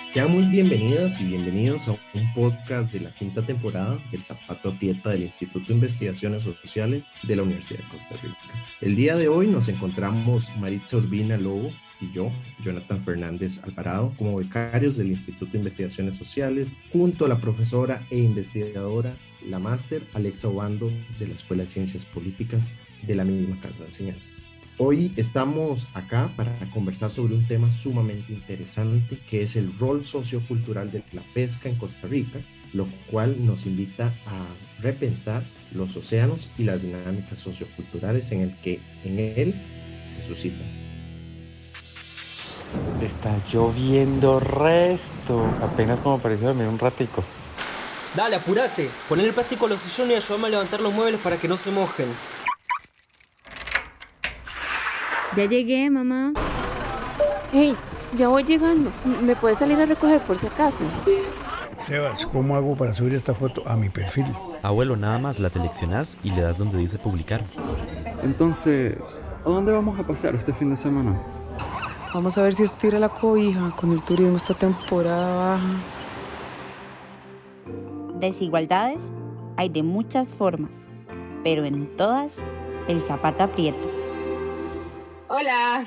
Sean muy bienvenidas y bienvenidos a un podcast de la quinta temporada del Zapato Aprieta del Instituto de Investigaciones Sociales de la Universidad de Costa Rica. El día de hoy nos encontramos Maritza Urbina Lobo y yo, Jonathan Fernández Alvarado, como becarios del Instituto de Investigaciones Sociales, junto a la profesora e investigadora, la máster Alexa Obando de la Escuela de Ciencias Políticas de la misma Casa de Enseñanzas. Hoy estamos acá para conversar sobre un tema sumamente interesante que es el rol sociocultural de la pesca en Costa Rica, lo cual nos invita a repensar los océanos y las dinámicas socioculturales en él se suscitan. Está lloviendo resto. Apenas como pareció dormir un ratico. Dale, apurate. Poner el plástico a los sillones y ayúdame a levantar los muebles para que no se mojen. Ya llegué, mamá. Hey, ya voy llegando. ¿Me puedes salir a recoger por si acaso? Sebas, ¿cómo hago para subir esta foto a mi perfil? Abuelo, nada más la seleccionas y le das donde dice publicar. Entonces, ¿a dónde vamos a pasar este fin de semana? Vamos a ver si estira la cobija con el turismo esta temporada baja. Desigualdades hay de muchas formas, pero en todas el zapato aprieta. Hola,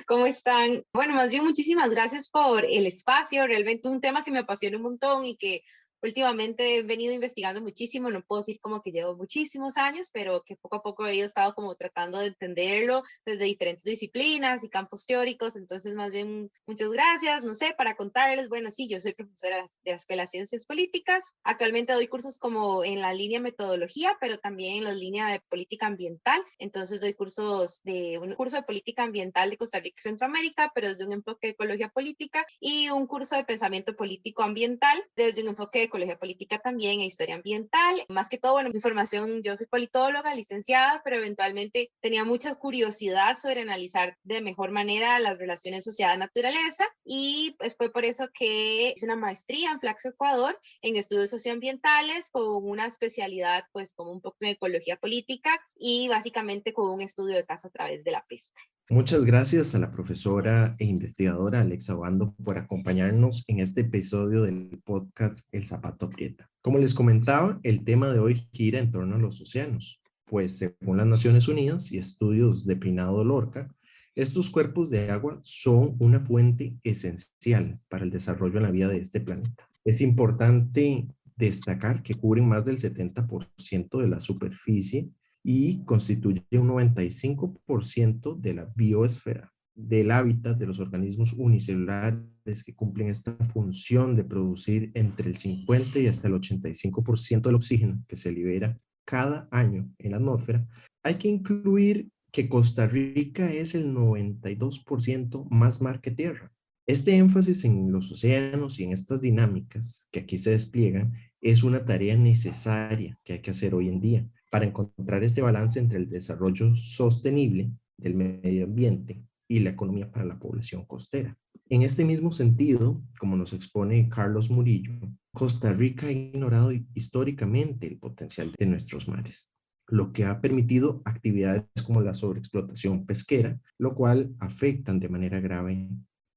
¿cómo están? Bueno, más bien muchísimas gracias por el espacio, realmente un tema que me apasiona un montón y que últimamente he venido investigando muchísimo, no puedo decir como que llevo muchísimos años, pero que poco a poco he estado como tratando de entenderlo desde diferentes disciplinas y campos teóricos, entonces más bien muchas gracias, no sé, para contarles, bueno, sí, yo soy profesora de la Escuela de Ciencias Políticas, actualmente doy cursos como en la línea metodología, pero también en la línea de política ambiental, entonces doy cursos de un curso de política ambiental de Costa Rica y Centroamérica, pero desde un enfoque de ecología política y un curso de pensamiento político ambiental desde un enfoque de ecología política también e historia ambiental. Más que todo, bueno, mi formación, yo soy politóloga, licenciada, pero eventualmente tenía mucha curiosidad sobre analizar de mejor manera las relaciones sociedad-naturaleza y pues fue por eso que hice una maestría en Flaxo, Ecuador, en estudios socioambientales con una especialidad pues como un poco en ecología política y básicamente con un estudio de caso a través de la pesca. Muchas gracias a la profesora e investigadora Alexa Obando por acompañarnos en este episodio del podcast El Zapato Aprieta. Como les comentaba, el tema de hoy gira en torno a los océanos, pues según las Naciones Unidas y estudios de Peinado Lorca, estos cuerpos de agua son una fuente esencial para el desarrollo en la vida de este planeta. Es importante destacar que cubren más del 70% de la superficie y constituye un 95% de la biosfera, del hábitat de los organismos unicelulares que cumplen esta función de producir entre el 50 y hasta el 85% del oxígeno que se libera cada año en la atmósfera. Hay que incluir que Costa Rica es el 92% más mar que tierra. Este énfasis en los océanos y en estas dinámicas que aquí se despliegan es una tarea necesaria que hay que hacer hoy en día para encontrar este balance entre el desarrollo sostenible del medio ambiente y la economía para la población costera. En este mismo sentido, como nos expone Carlos Murillo, Costa Rica ha ignorado históricamente el potencial de nuestros mares, lo que ha permitido actividades como la sobreexplotación pesquera, lo cual afectan de manera grave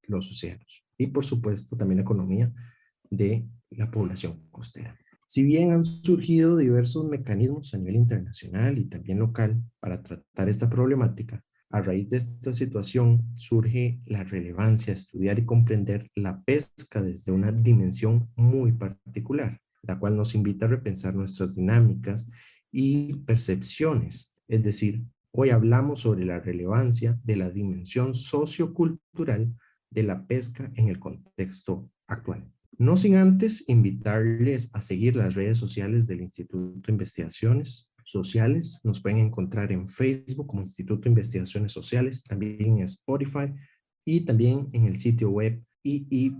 los océanos y por supuesto también la economía de la población costera. Si bien han surgido diversos mecanismos a nivel internacional y también local para tratar esta problemática, a raíz de esta situación surge la relevancia de estudiar y comprender la pesca desde una dimensión muy particular, la cual nos invita a repensar nuestras dinámicas y percepciones. Es decir, hoy hablamos sobre la relevancia de la dimensión sociocultural de la pesca en el contexto actual. No sin antes invitarles a seguir las redes sociales del Instituto de Investigaciones Sociales. Nos pueden encontrar en Facebook como Instituto de Investigaciones Sociales, también en Spotify y también en el sitio web iis.ucr.ac.cr.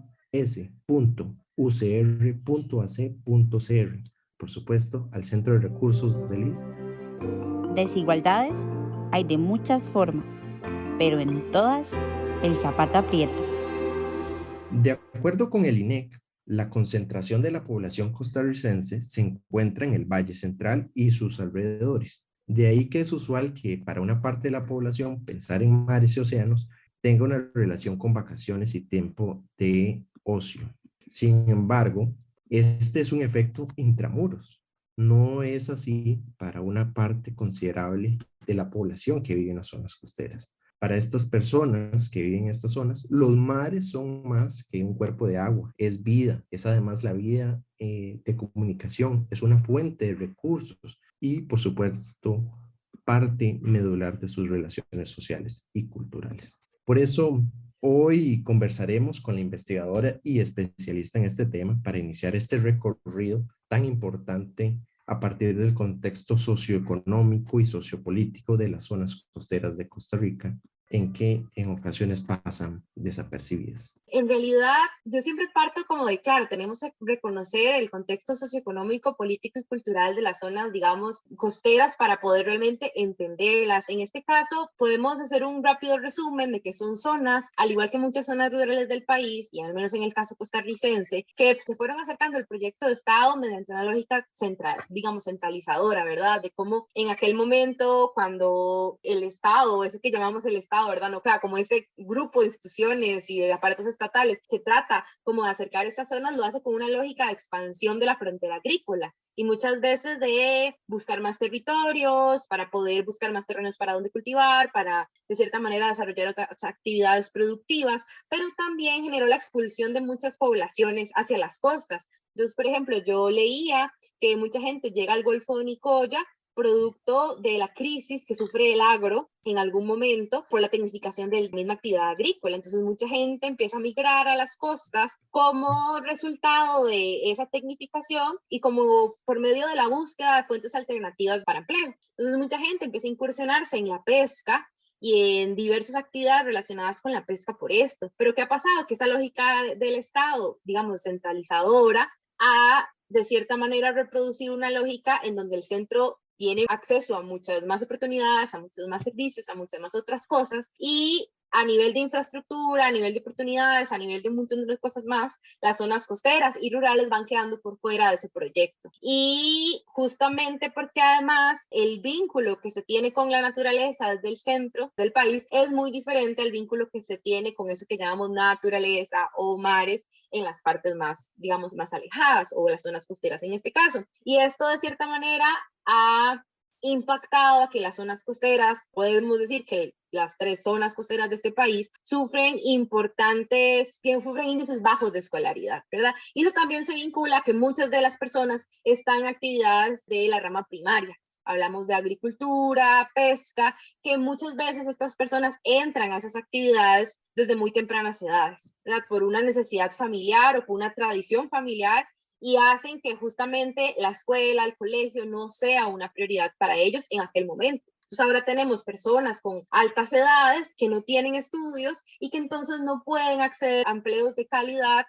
Por supuesto, al Centro de Recursos del IS. Desigualdades hay de muchas formas, pero en todas el zapato aprieta. De acuerdo con el INEC, la concentración de la población costarricense se encuentra en el Valle Central y sus alrededores. De ahí que es usual que para una parte de la población pensar en mares y océanos tenga una relación con vacaciones y tiempo de ocio. Sin embargo, este es un efecto intramuros. No es así para una parte considerable de la población que vive en las zonas costeras. Para estas personas que viven en estas zonas, los mares son más que un cuerpo de agua, es vida, es además la vida de comunicación, es una fuente de recursos y, por supuesto, parte medular de sus relaciones sociales y culturales. Por eso, hoy conversaremos con la investigadora y especialista en este tema para iniciar este recorrido tan importante a partir del contexto socioeconómico y sociopolítico de las zonas costeras de Costa Rica, en que en ocasiones pasan desapercibidas. En realidad, yo siempre parto como de, claro, tenemos que reconocer el contexto socioeconómico, político y cultural de las zonas, digamos, costeras para poder realmente entenderlas. En este caso, podemos hacer un rápido resumen de que son zonas, al igual que muchas zonas rurales del país, y al menos en el caso costarricense, que se fueron acercando al proyecto de Estado mediante una lógica central, digamos, centralizadora, ¿verdad? De cómo en aquel momento, cuando el Estado, eso que llamamos el Estado, ¿verdad? No, claro, como ese grupo de instituciones y de aparatos estatales que trata como de acercar estas zonas, lo hace con una lógica de expansión de la frontera agrícola y muchas veces de buscar más territorios, para poder buscar más terrenos para donde cultivar, para de cierta manera desarrollar otras actividades productivas, pero también generó la expulsión de muchas poblaciones hacia las costas. Entonces, por ejemplo, yo leía que mucha gente llega al Golfo de Nicoya producto de la crisis que sufre el agro en algún momento por la tecnificación de la misma actividad agrícola. Entonces mucha gente empieza a migrar a las costas como resultado de esa tecnificación y como por medio de la búsqueda de fuentes alternativas para empleo. Entonces mucha gente empieza a incursionarse en la pesca y en diversas actividades relacionadas con la pesca por esto. Pero ¿qué ha pasado? Que esa lógica del Estado, digamos, centralizadora, ha de cierta manera reproducido una lógica en donde el centro tiene acceso a muchas más oportunidades, a muchos más servicios, a muchas más otras cosas y a nivel de infraestructura, a nivel de oportunidades, a nivel de un montón de cosas más, las zonas costeras y rurales van quedando por fuera de ese proyecto. Y justamente porque además el vínculo que se tiene con la naturaleza desde el centro del país es muy diferente al vínculo que se tiene con eso que llamamos naturaleza o mares en las partes más, digamos, más alejadas o las zonas costeras en este caso. Y esto de cierta manera ha impactado a que las zonas costeras, podemos decir que las 3 zonas costeras de este país sufren índices bajos de escolaridad, ¿verdad? Y eso también se vincula a que muchas de las personas están en actividades de la rama primaria. Hablamos de agricultura, pesca, que muchas veces estas personas entran a esas actividades desde muy tempranas edades, ¿verdad? Por una necesidad familiar o por una tradición familiar, y hacen que justamente la escuela, el colegio no sea una prioridad para ellos en aquel momento. Entonces ahora tenemos personas con altas edades que no tienen estudios y que entonces no pueden acceder a empleos de calidad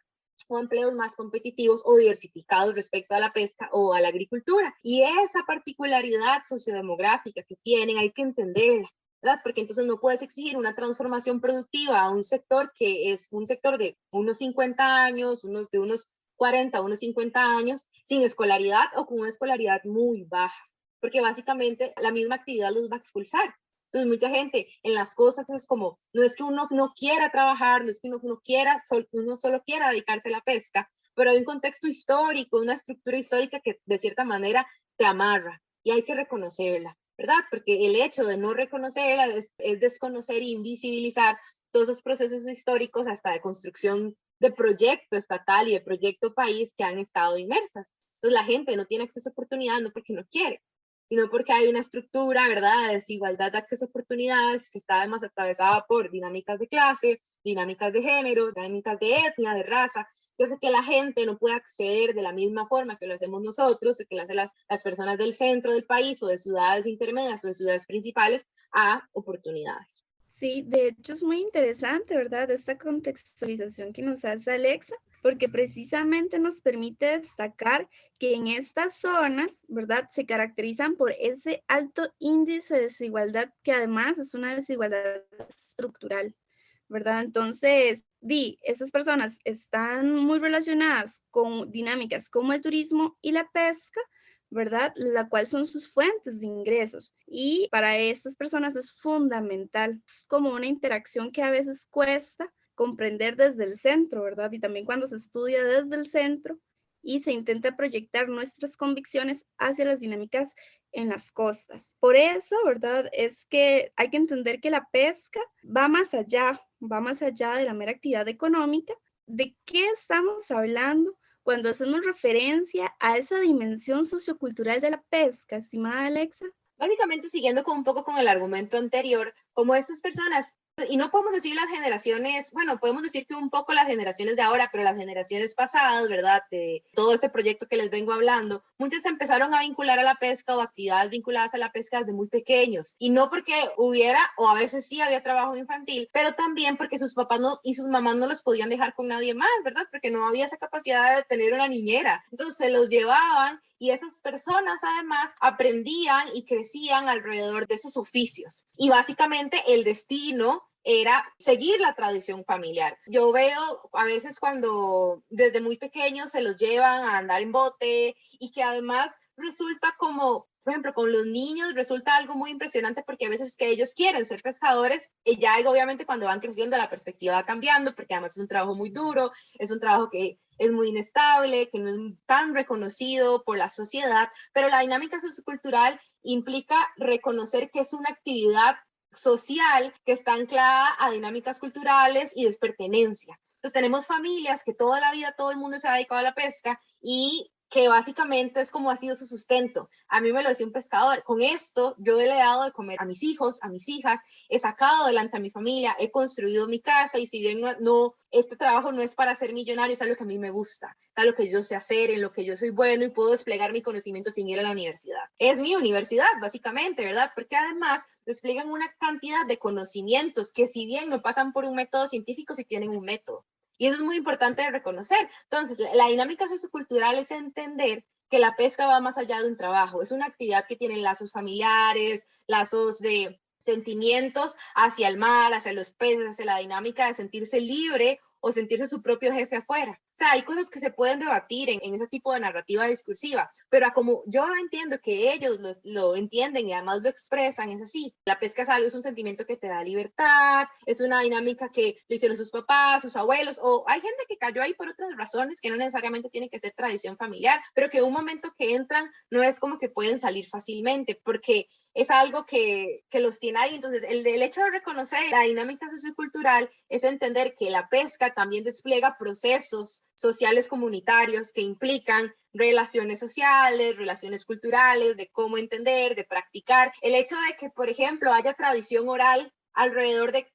o empleos más competitivos o diversificados respecto a la pesca o a la agricultura. Y esa particularidad sociodemográfica que tienen hay que entenderla, ¿verdad? Porque entonces no puedes exigir una transformación productiva a un sector que es un sector de unos 50 años, de unos 40, unos 50 años, sin escolaridad o con una escolaridad muy baja, porque básicamente la misma actividad los va a expulsar. Entonces mucha gente en las cosas es como, no es que uno no quiera trabajar, no es que uno solo quiera dedicarse a la pesca, pero hay un contexto histórico, una estructura histórica que de cierta manera te amarra y hay que reconocerla, ¿verdad? Porque el hecho de no reconocerla es desconocer e invisibilizar todos esos procesos históricos hasta de construcción de proyecto estatal y de proyecto país que han estado inmersas. Entonces la gente no tiene acceso a oportunidades no porque no quiere, sino porque hay una estructura, ¿verdad?, de desigualdad de acceso a oportunidades que está además atravesada por dinámicas de clase, dinámicas de género, dinámicas de etnia, de raza, que hace que la gente no pueda acceder de la misma forma que lo hacemos nosotros, que lo hacen las personas del centro del país o de ciudades intermedias o de ciudades principales a oportunidades. Sí, de hecho es muy interesante, ¿verdad? Esta contextualización que nos hace Alexa, porque precisamente nos permite destacar que en estas zonas, ¿verdad?, se caracterizan por ese alto índice de desigualdad, que además es una desigualdad estructural, ¿verdad? Entonces, estas personas están muy relacionadas con dinámicas como el turismo y la pesca, ¿verdad? La cual son sus fuentes de ingresos. Y para estas personas es fundamental. Es como una interacción que a veces cuesta comprender desde el centro, ¿verdad? Y también cuando se estudia desde el centro y se intenta proyectar nuestras convicciones hacia las dinámicas en las costas. Por eso, ¿verdad? Es que hay que entender que la pesca va más allá de la mera actividad económica. ¿De qué estamos hablando cuando hacemos referencia a esa dimensión sociocultural de la pesca, estimada Alexa? Básicamente, siguiendo un poco con el argumento anterior, como estas personas, y no podemos decir las generaciones, bueno, podemos decir que un poco las generaciones de ahora, pero las generaciones pasadas, ¿verdad? De todo este proyecto que les vengo hablando, muchos empezaron a vincular a la pesca o actividades vinculadas a la pesca desde muy pequeños. Y no porque hubiera, o a veces sí había trabajo infantil, pero también porque sus papás y sus mamás no los podían dejar con nadie más, ¿verdad? Porque no había esa capacidad de tener una niñera. Entonces se los llevaban y esas personas además aprendían y crecían alrededor de esos oficios. Y básicamente el destino era seguir la tradición familiar. Yo veo a veces cuando desde muy pequeños se los llevan a andar en bote y que además resulta como, por ejemplo, con los niños resulta algo muy impresionante porque a veces que ellos quieren ser pescadores y ya obviamente cuando van creciendo la perspectiva va cambiando porque además es un trabajo muy duro, es un trabajo que es muy inestable, que no es tan reconocido por la sociedad, pero la dinámica sociocultural implica reconocer que es una actividad social que está anclada a dinámicas culturales y de pertenencia. Entonces tenemos familias que toda la vida todo el mundo se ha dedicado a la pesca y que básicamente es como ha sido su sustento. A mí me lo decía un pescador, con esto yo le he dado de comer a mis hijos, a mis hijas, he sacado adelante a mi familia, he construido mi casa y si bien este trabajo no es para ser millonario, es algo que a mí me gusta, es algo que yo sé hacer, en lo que yo soy bueno y puedo desplegar mi conocimiento sin ir a la universidad. Es mi universidad, básicamente, ¿verdad? Porque además despliegan una cantidad de conocimientos que si bien no pasan por un método científico, sí tienen un método. Y eso es muy importante de reconocer. Entonces, la dinámica sociocultural es entender que la pesca va más allá de un trabajo. Es una actividad que tiene lazos familiares, lazos de sentimientos hacia el mar, hacia los peces, hacia la dinámica de sentirse libre o sentirse su propio jefe afuera. O sea, hay cosas que se pueden debatir en ese tipo de narrativa discursiva, pero como yo entiendo que ellos lo entienden y además lo expresan, es así. La pesca es un sentimiento que te da libertad, es una dinámica que lo hicieron sus papás, sus abuelos, o hay gente que cayó ahí por otras razones que no necesariamente tiene que ser tradición familiar, pero que un momento que entran no es como que pueden salir fácilmente, porque es algo que los tiene ahí. Entonces, el hecho de reconocer la dinámica sociocultural es entender que la pesca también despliega procesos sociales comunitarios que implican relaciones sociales, relaciones culturales, de cómo entender, de practicar. El hecho de que, por ejemplo, haya tradición oral alrededor de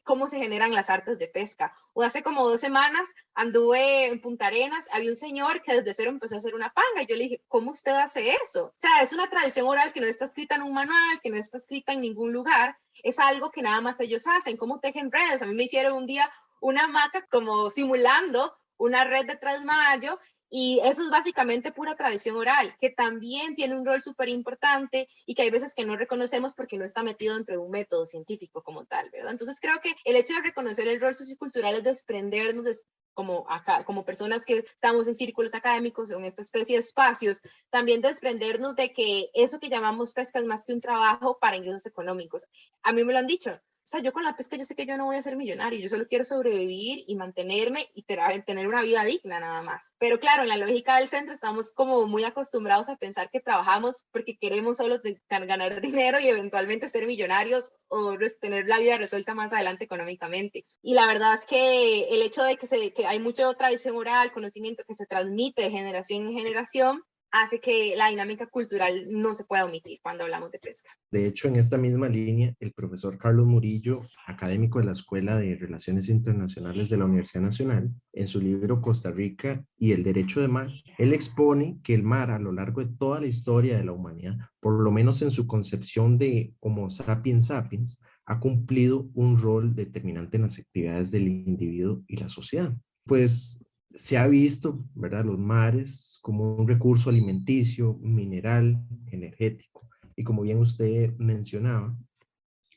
cómo se generan las artes de pesca. O hace como 2 semanas anduve en Punta Arenas, había un señor que desde cero empezó a hacer una panga y yo le dije, ¿cómo usted hace eso? O sea, es una tradición oral que no está escrita en un manual, que no está escrita en ningún lugar, es algo que nada más ellos hacen, cómo tejen redes. A mí me hicieron un día una hamaca como simulando una red de 3 mayo. Y eso es básicamente pura tradición oral, que también tiene un rol súper importante y que hay veces que no reconocemos porque no está metido dentro de un método científico como tal, ¿verdad? Entonces creo que el hecho de reconocer el rol sociocultural es desprendernos como personas que estamos en círculos académicos o en esta especie de espacios, también desprendernos de que eso que llamamos pesca es más que un trabajo para ingresos económicos. A mí me lo han dicho. O sea, yo con la pesca yo sé que yo no voy a ser millonario, yo solo quiero sobrevivir y mantenerme y tener una vida digna nada más. Pero claro, en la lógica del centro estamos como muy acostumbrados a pensar que trabajamos porque queremos solo ganar dinero y eventualmente ser millonarios o tener la vida resuelta más adelante económicamente. Y la verdad es que el hecho de que hay mucha tradición oral, conocimiento que se transmite de generación en generación, hace que la dinámica cultural no se pueda omitir cuando hablamos de pesca. De hecho, en esta misma línea, el profesor Carlos Murillo, académico de la Escuela de Relaciones Internacionales de la Universidad Nacional, en su libro Costa Rica y el Derecho de Mar, él expone que el mar a lo largo de toda la historia de la humanidad, por lo menos en su concepción de Homo sapiens sapiens, ha cumplido un rol determinante en las actividades del individuo y la sociedad. Pues se ha visto, ¿verdad?, los mares como un recurso alimenticio, mineral, energético. Y como bien usted mencionaba,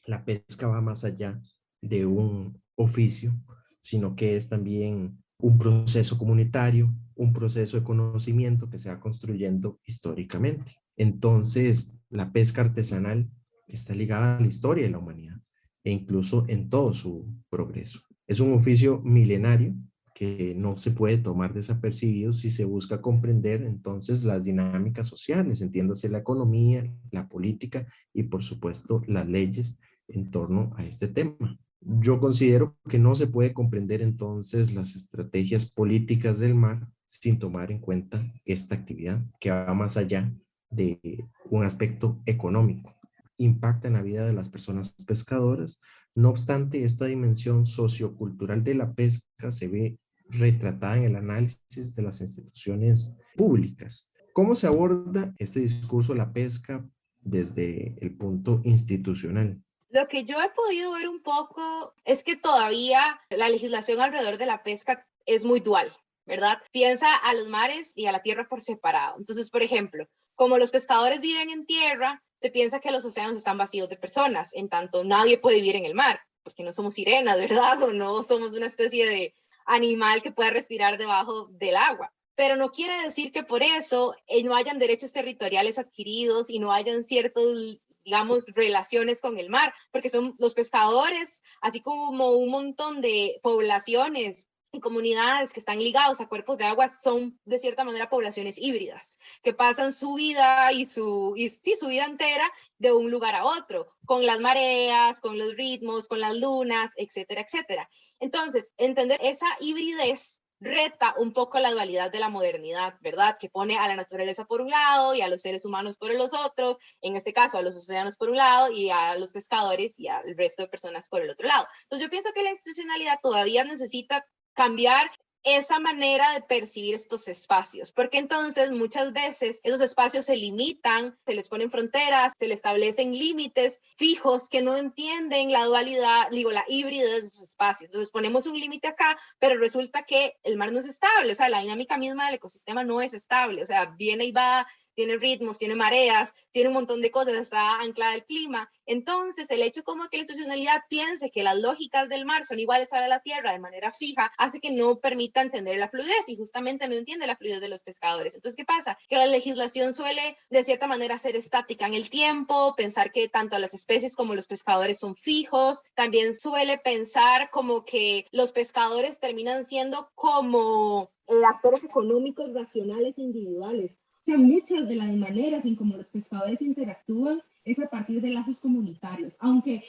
la pesca va más allá de un oficio, sino que es también un proceso comunitario, un proceso de conocimiento que se va construyendo históricamente. Entonces, la pesca artesanal está ligada a la historia de la humanidad e incluso en todo su progreso. Es un oficio milenario que no se puede tomar desapercibido si se busca comprender entonces las dinámicas sociales, entiéndase la economía, la política y por supuesto las leyes en torno a este tema. Yo considero que no se puede comprender entonces las estrategias políticas del mar sin tomar en cuenta esta actividad que va más allá de un aspecto económico. Impacta en la vida de las personas pescadoras. No obstante, esta dimensión sociocultural de la pesca se ve retratada en el análisis de las instituciones públicas. ¿Cómo se aborda este discurso de la pesca desde el punto institucional? Lo que yo he podido ver un poco es que todavía la legislación alrededor de la pesca es muy dual, ¿verdad? Piensa a los mares y a la tierra por separado. Entonces, por ejemplo, como los pescadores viven en tierra, se piensa que los océanos están vacíos de personas, en tanto nadie puede vivir en el mar, porque no somos sirenas, ¿verdad? O no somos una especie de animal que pueda respirar debajo del agua. Pero no quiere decir que por eso no hayan derechos territoriales adquiridos y no hayan ciertos, digamos, relaciones con el mar, porque son los pescadores, así como un montón de poblaciones y comunidades que están ligados a cuerpos de agua, son de cierta manera poblaciones híbridas, que pasan su vida y su vida entera de un lugar a otro, con las mareas, con los ritmos, con las lunas, etcétera, etcétera. Entonces, entender esa hibridez reta un poco la dualidad de la modernidad, ¿verdad? Que pone a la naturaleza por un lado y a los seres humanos por los otros, en este caso a los océanos por un lado y a los pescadores y al resto de personas por el otro lado. Entonces yo pienso que la institucionalidad todavía necesita cambiar esa manera de percibir estos espacios, porque entonces muchas veces esos espacios se limitan, se les ponen fronteras, se les establecen límites fijos que no entienden la dualidad, la hibridez de esos espacios. Entonces ponemos un límite acá, pero resulta que el mar no es estable, o sea, la dinámica misma del ecosistema no es estable, o sea, viene y va, tiene ritmos, tiene mareas, tiene un montón de cosas, está anclada al clima. Entonces, el hecho como que la institucionalidad piense que las lógicas del mar son iguales a la de la tierra de manera fija, hace que no permita entender la fluidez y justamente no entiende la fluidez de los pescadores. Entonces, ¿qué pasa? Que la legislación suele, de cierta manera, ser estática en el tiempo, pensar que tanto las especies como los pescadores son fijos, también suele pensar como que los pescadores terminan siendo como actores económicos racionales individuales. O sea, muchas de las maneras en cómo los pescadores interactúan es a partir de lazos comunitarios, aunque,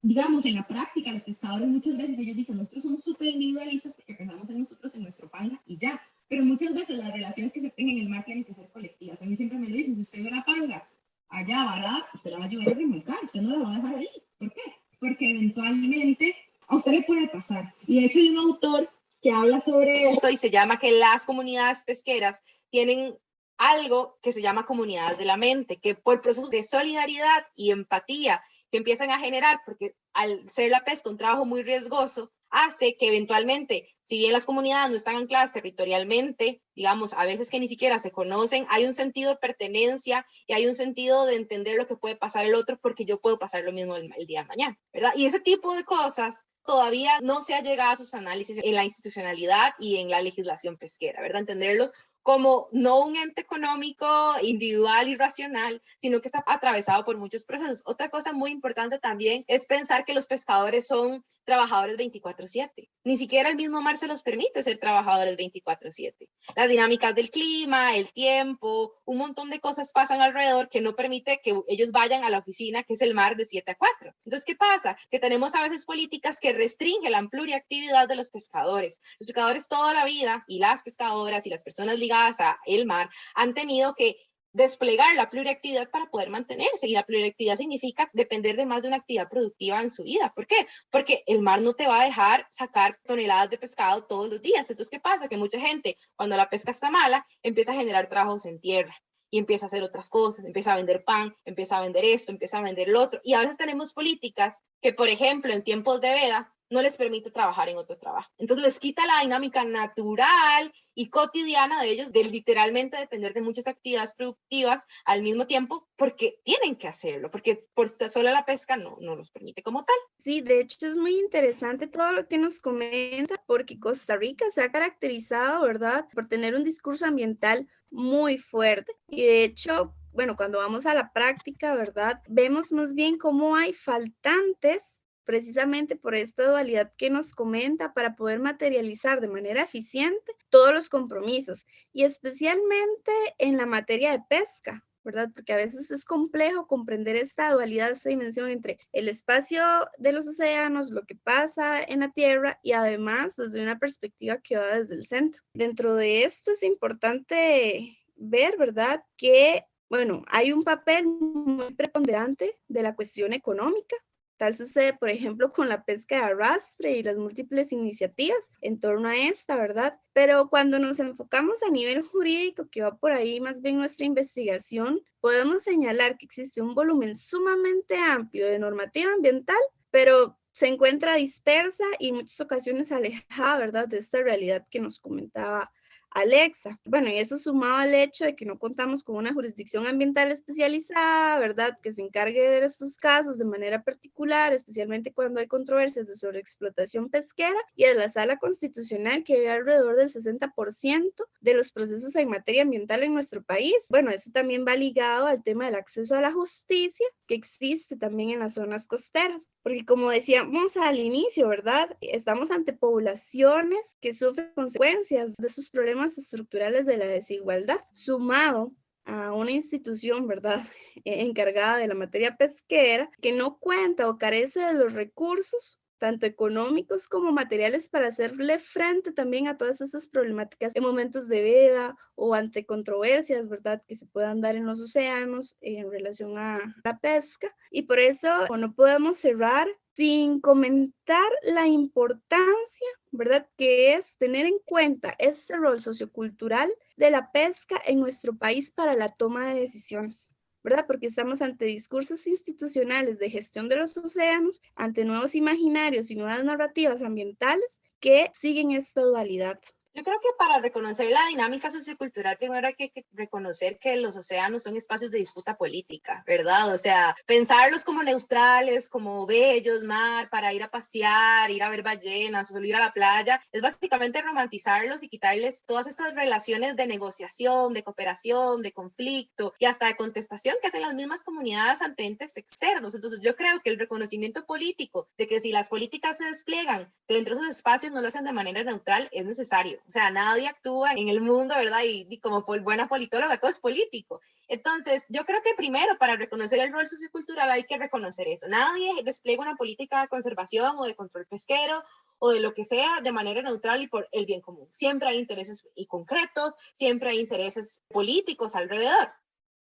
digamos, en la práctica los pescadores muchas veces ellos dicen, nosotros somos súper individualistas porque pensamos en nosotros, en nuestro panga y ya, pero muchas veces las relaciones que se tejen en el mar tienen que ser colectivas. A mí siempre me lo dicen, si usted ve la panga allá varada, usted la va a ayudar a remolcar, usted no la va a dejar ahí. ¿Por qué? Porque eventualmente a usted le puede pasar. Y de hecho hay un autor que habla sobre esto y se llama que las comunidades pesqueras tienen algo que se llama comunidades de la mente, que por procesos de solidaridad y empatía que empiezan a generar, porque al ser la pesca un trabajo muy riesgoso, hace que eventualmente, si bien las comunidades no están ancladas territorialmente, digamos, a veces que ni siquiera se conocen, hay un sentido de pertenencia y hay un sentido de entender lo que puede pasar el otro porque yo puedo pasar lo mismo el día de mañana, ¿verdad? Y ese tipo de cosas todavía no se ha llegado a sus análisis en la institucionalidad y en la legislación pesquera, ¿verdad? Entenderlos como no un ente económico individual y racional, sino que está atravesado por muchos procesos. Otra cosa muy importante también es pensar que los pescadores son trabajadores 24/7. Ni siquiera el mismo mar se los permite ser trabajadores 24/7. Las dinámicas del clima, el tiempo, un montón de cosas pasan alrededor que no permite que ellos vayan a la oficina, que es el mar de 7 a 4. Entonces, ¿qué pasa? Que tenemos a veces políticas que restringen la pluriactividad de los pescadores. Los pescadores toda la vida, y las pescadoras y las personas ligadas a el mar, han tenido que desplegar la pluriactividad para poder mantenerse, y la pluriactividad significa depender de más de una actividad productiva en su vida. ¿Por qué? Porque el mar no te va a dejar sacar toneladas de pescado todos los días. Entonces, ¿qué pasa? Que mucha gente, cuando la pesca está mala, empieza a generar trabajos en tierra y empieza a hacer otras cosas, empieza a vender pan, empieza a vender esto, empieza a vender lo otro, y a veces tenemos políticas que, por ejemplo, en tiempos de veda, no les permite trabajar en otro trabajo. Entonces les quita la dinámica natural y cotidiana de ellos, de literalmente depender de muchas actividades productivas al mismo tiempo, porque tienen que hacerlo, porque por solo la pesca no los permite como tal. Sí, de hecho es muy interesante todo lo que nos comenta, porque Costa Rica se ha caracterizado, ¿verdad?, por tener un discurso ambiental muy fuerte. Y de hecho, bueno, cuando vamos a la práctica, ¿verdad?, vemos más bien cómo hay faltantes precisamente por esta dualidad que nos comenta para poder materializar de manera eficiente todos los compromisos y especialmente en la materia de pesca, ¿verdad? Porque a veces es complejo comprender esta dualidad, esta dimensión entre el espacio de los océanos, lo que pasa en la tierra y además desde una perspectiva que va desde el centro. Dentro de esto es importante ver, ¿verdad?, que, bueno, hay un papel muy preponderante de la cuestión económica. Tal sucede, por ejemplo, con la pesca de arrastre y las múltiples iniciativas en torno a esta, ¿verdad? Pero cuando nos enfocamos a nivel jurídico, que va por ahí más bien nuestra investigación, podemos señalar que existe un volumen sumamente amplio de normativa ambiental, pero se encuentra dispersa y en muchas ocasiones alejada, ¿verdad?, de esta realidad que nos comentaba Alexa. Bueno, y eso sumado al hecho de que no contamos con una jurisdicción ambiental especializada, ¿verdad?, que se encargue de ver estos casos de manera particular, especialmente cuando hay controversias de sobreexplotación pesquera, y es la Sala Constitucional que ve alrededor del 60% de los procesos en materia ambiental en nuestro país. Bueno, eso también va ligado al tema del acceso a la justicia que existe también en las zonas costeras, porque como decíamos al inicio, ¿verdad?, estamos ante poblaciones que sufren consecuencias de sus problemas estructurales de la desigualdad, sumado a una institución, ¿verdad?, encargada de la materia pesquera, que no cuenta o carece de los recursos tanto económicos como materiales para hacerle frente también a todas esas problemáticas en momentos de veda o ante controversias, ¿verdad?, que se puedan dar en los océanos en relación a la pesca. Y por eso no podemos cerrar sin comentar la importancia, ¿verdad?, que es tener en cuenta este rol sociocultural de la pesca en nuestro país para la toma de decisiones, ¿verdad? Porque estamos ante discursos institucionales de gestión de los océanos, ante nuevos imaginarios y nuevas narrativas ambientales que siguen esta dualidad. Yo creo que para reconocer la dinámica sociocultural, primero hay que reconocer que los océanos son espacios de disputa política, ¿verdad? O sea, pensarlos como neutrales, como bellos, mar, para ir a pasear, ir a ver ballenas, o ir a la playa, es básicamente romantizarlos y quitarles todas estas relaciones de negociación, de cooperación, de conflicto y hasta de contestación que hacen las mismas comunidades ante entes externos. Entonces yo creo que el reconocimiento político de que si las políticas se despliegan dentro de esos espacios no lo hacen de manera neutral es necesario. O sea, nadie actúa en el mundo, ¿verdad? Y como buena politóloga, todo es político. Entonces, yo creo que primero, para reconocer el rol sociocultural, hay que reconocer eso. Nadie despliega una política de conservación o de control pesquero o de lo que sea de manera neutral y por el bien común. Siempre hay intereses concretos, siempre hay intereses políticos alrededor.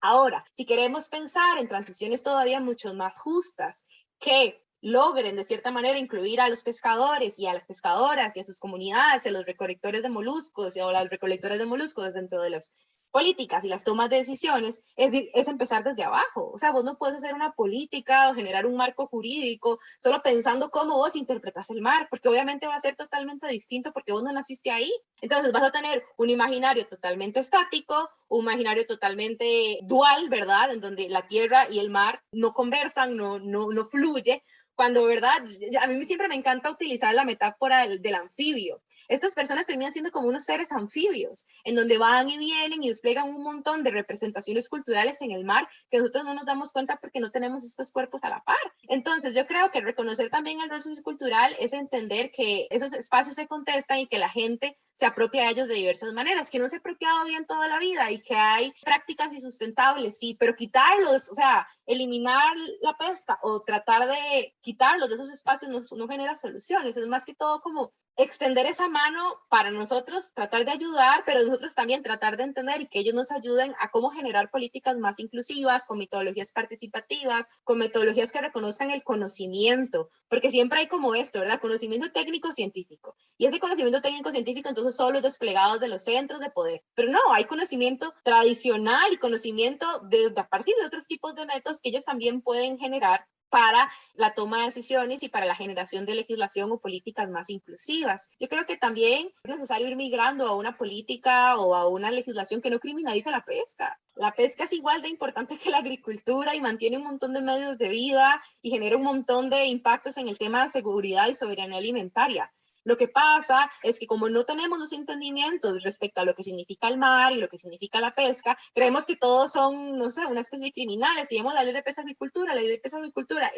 Ahora, si queremos pensar en transiciones todavía mucho más justas, que logren de cierta manera incluir a los pescadores y a las pescadoras y a sus comunidades, a los recolectores de moluscos y a los recolectores de moluscos dentro de las políticas y las tomas de decisiones, es empezar desde abajo. O sea, vos no puedes hacer una política o generar un marco jurídico solo pensando cómo vos interpretas el mar, porque obviamente va a ser totalmente distinto porque vos no naciste ahí. Entonces vas a tener un imaginario totalmente estático, un imaginario totalmente dual, ¿verdad? En donde la tierra y el mar no conversan, no fluye. Cuando, ¿verdad? A mí siempre me encanta utilizar la metáfora del anfibio. Estas personas terminan siendo como unos seres anfibios, en donde van y vienen y despliegan un montón de representaciones culturales en el mar que nosotros no nos damos cuenta porque no tenemos estos cuerpos a la par. Entonces, yo creo que reconocer también el rol sociocultural es entender que esos espacios se contestan y que la gente se apropia de ellos de diversas maneras, que no se ha apropiado bien toda la vida y que hay prácticas insustentables, sí, pero quitarlos, o sea, eliminar la pesca o tratar de quitarlos de esos espacios no genera soluciones. Es más que todo como extender esa mano para nosotros, tratar de ayudar, pero nosotros también tratar de entender y que ellos nos ayuden a cómo generar políticas más inclusivas, con metodologías participativas, con metodologías que reconozcan el conocimiento, porque siempre hay como esto, ¿verdad? Conocimiento técnico-científico. Y ese conocimiento técnico-científico entonces solo es desplegado de los centros de poder. Pero no, hay conocimiento tradicional y conocimiento a partir de otros tipos de métodos que ellos también pueden generar para la toma de decisiones y para la generación de legislación o políticas más inclusivas. Yo creo que también es necesario ir migrando a una política o a una legislación que no criminaliza la pesca. La pesca es igual de importante que la agricultura y mantiene un montón de medios de vida y genera un montón de impactos en el tema de seguridad y soberanía alimentaria. Lo que pasa es que como no tenemos los entendimientos respecto a lo que significa el mar y lo que significa la pesca, creemos que todos son, no sé, una especie de criminales. Si vemos la ley de pesca-acuicultura, la ley de pesca-acuicultura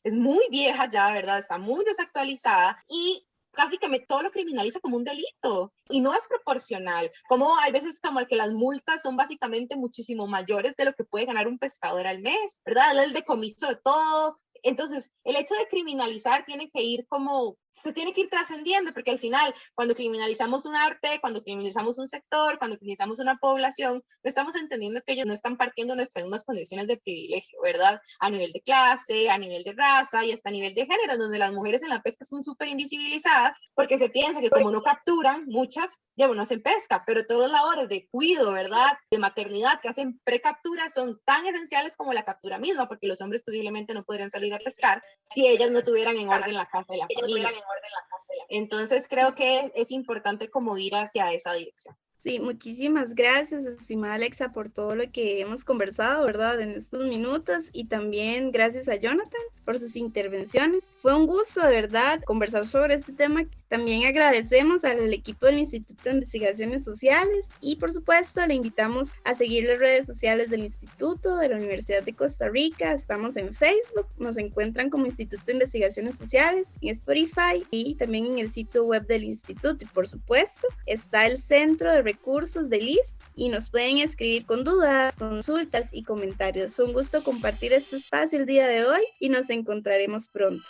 es muy vieja ya, ¿verdad? Está muy desactualizada y casi que todo lo criminaliza como un delito y no es proporcional. Como hay veces como que las multas son básicamente muchísimo mayores de lo que puede ganar un pescador al mes, ¿verdad? El decomiso de todo. Entonces, el hecho de criminalizar se tiene que ir trascendiendo, porque al final, cuando criminalizamos un arte, cuando criminalizamos un sector, cuando criminalizamos una población, no estamos entendiendo que ellos no están partiendo nuestras mismas condiciones de privilegio, ¿verdad? A nivel de clase, a nivel de raza y hasta a nivel de género, donde las mujeres en la pesca son súper invisibilizadas, porque se piensa que como no capturan, muchas ya no hacen pesca, pero todas las labores de cuido, ¿verdad? De maternidad que hacen precaptura son tan esenciales como la captura misma, porque los hombres posiblemente no podrían salir a pescar si ellas no tuvieran en orden la casa de la familia. Entonces creo que es importante como ir hacia esa dirección. Sí, muchísimas gracias, estimada Alexa, por todo lo que hemos conversado, ¿verdad? En estos minutos, y también gracias a Jonathan por sus intervenciones. Fue un gusto, de verdad, conversar sobre este tema. También agradecemos al equipo del Instituto de Investigaciones Sociales y, por supuesto, le invitamos a seguir las redes sociales del Instituto de la Universidad de Costa Rica. Estamos en Facebook, nos encuentran como Instituto de Investigaciones Sociales, en Spotify y también en el sitio web del Instituto. Y, por supuesto, está el Centro de Recursos del IS y nos pueden escribir con dudas, consultas y comentarios. Fue un gusto compartir este espacio el día de hoy y nos encontraremos pronto.